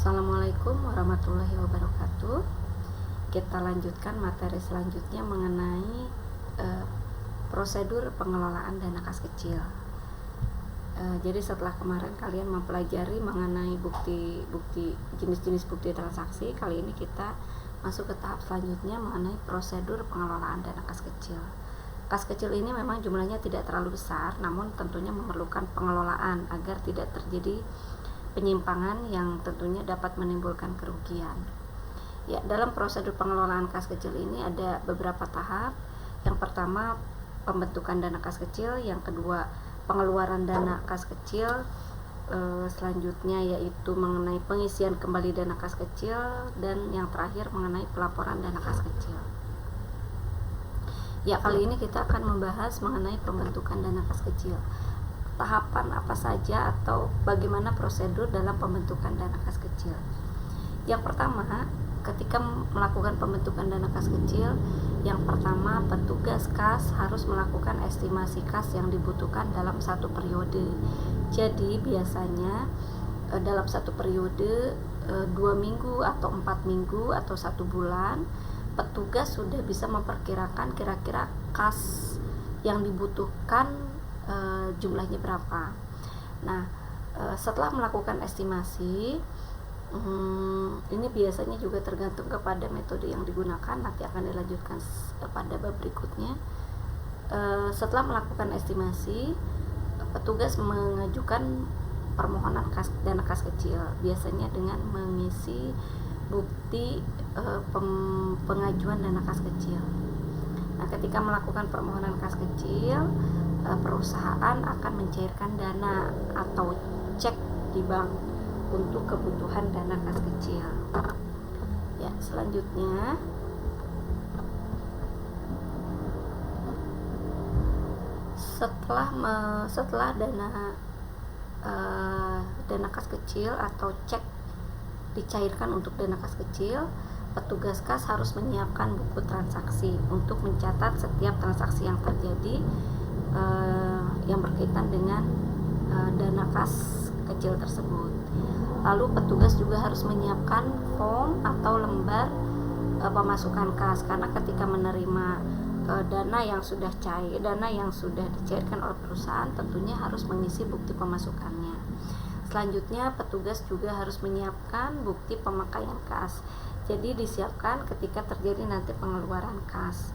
Assalamualaikum warahmatullahi wabarakatuh. Kita lanjutkan materi selanjutnya mengenai prosedur pengelolaan dana kas kecil. Jadi setelah kemarin kalian mempelajari mengenai jenis-jenis bukti transaksi, kali ini kita masuk ke tahap selanjutnya mengenai prosedur pengelolaan dana kas kecil. Kas kecil ini memang jumlahnya tidak terlalu besar, namun tentunya memerlukan pengelolaan agar tidak terjadi penyimpangan yang tentunya dapat menimbulkan kerugian. Ya, dalam prosedur pengelolaan kas kecil ini ada beberapa tahap. Yang pertama, pembentukan dana kas kecil, yang kedua, pengeluaran dana kas kecil, selanjutnya yaitu mengenai pengisian kembali dana kas kecil, dan yang terakhir mengenai pelaporan dana kas kecil. Ya, kali ini kita akan membahas mengenai pembentukan dana kas kecil. Tahapan apa saja atau bagaimana prosedur dalam pembentukan dana kas kecil. Yang pertama, ketika melakukan pembentukan dana kas kecil, yang pertama petugas kas harus melakukan estimasi kas yang dibutuhkan dalam satu periode. Jadi biasanya dalam satu periode 2 minggu atau 4 minggu atau 1 bulan, petugas sudah bisa memperkirakan kira-kira kas yang dibutuhkan jumlahnya berapa. Nah, setelah melakukan estimasi, ini biasanya juga tergantung kepada metode yang digunakan, nanti akan dilanjutkan pada bab berikutnya. Setelah melakukan estimasi, petugas mengajukan permohonan dana kas kecil, biasanya dengan mengisi bukti pengajuan dana kas kecil. Nah, ketika melakukan permohonan kas kecil, perusahaan akan mencairkan dana atau cek di bank untuk kebutuhan dana kas kecil. Ya, selanjutnya setelah dana kas kecil atau cek dicairkan untuk dana kas kecil, petugas kas harus menyiapkan buku transaksi untuk mencatat setiap transaksi yang terjadi yang berkaitan dengan dana kas kecil tersebut. Lalu petugas juga harus menyiapkan form atau lembar pemasukan kas, karena ketika menerima dana yang sudah dicairkan oleh perusahaan, tentunya harus mengisi bukti pemasukannya. Selanjutnya, petugas juga harus menyiapkan bukti pemakaian kas. Jadi disiapkan ketika terjadi nanti pengeluaran kas.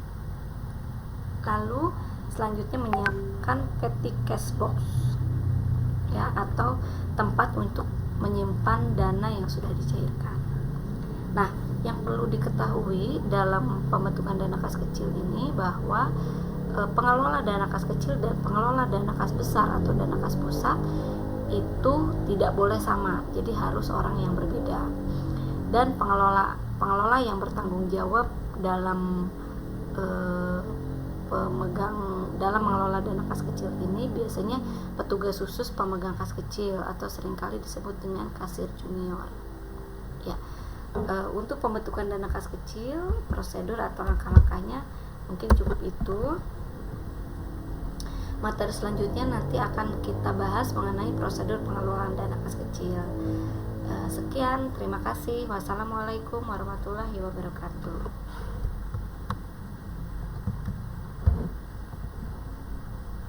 Lalu selanjutnya menyiapkan petty cash box, ya, atau tempat untuk menyimpan dana yang sudah dicairkan. Nah, yang perlu diketahui dalam pembentukan dana kas kecil ini bahwa pengelola dana kas kecil dan pengelola dana kas besar atau dana kas pusat itu tidak boleh sama, jadi harus orang yang berbeda. Dan pengelola yang bertanggung jawab dalam mengelola dana kas kecil ini biasanya petugas khusus pemegang kas kecil atau seringkali disebut dengan kasir junior. Ya, untuk pembentukan dana kas kecil, prosedur atau langkah-langkahnya mungkin cukup itu. Materi selanjutnya nanti akan kita bahas mengenai prosedur pengelolaan dana kas kecil. Sekian, terima kasih. Wassalamualaikum warahmatullahi wabarakatuh.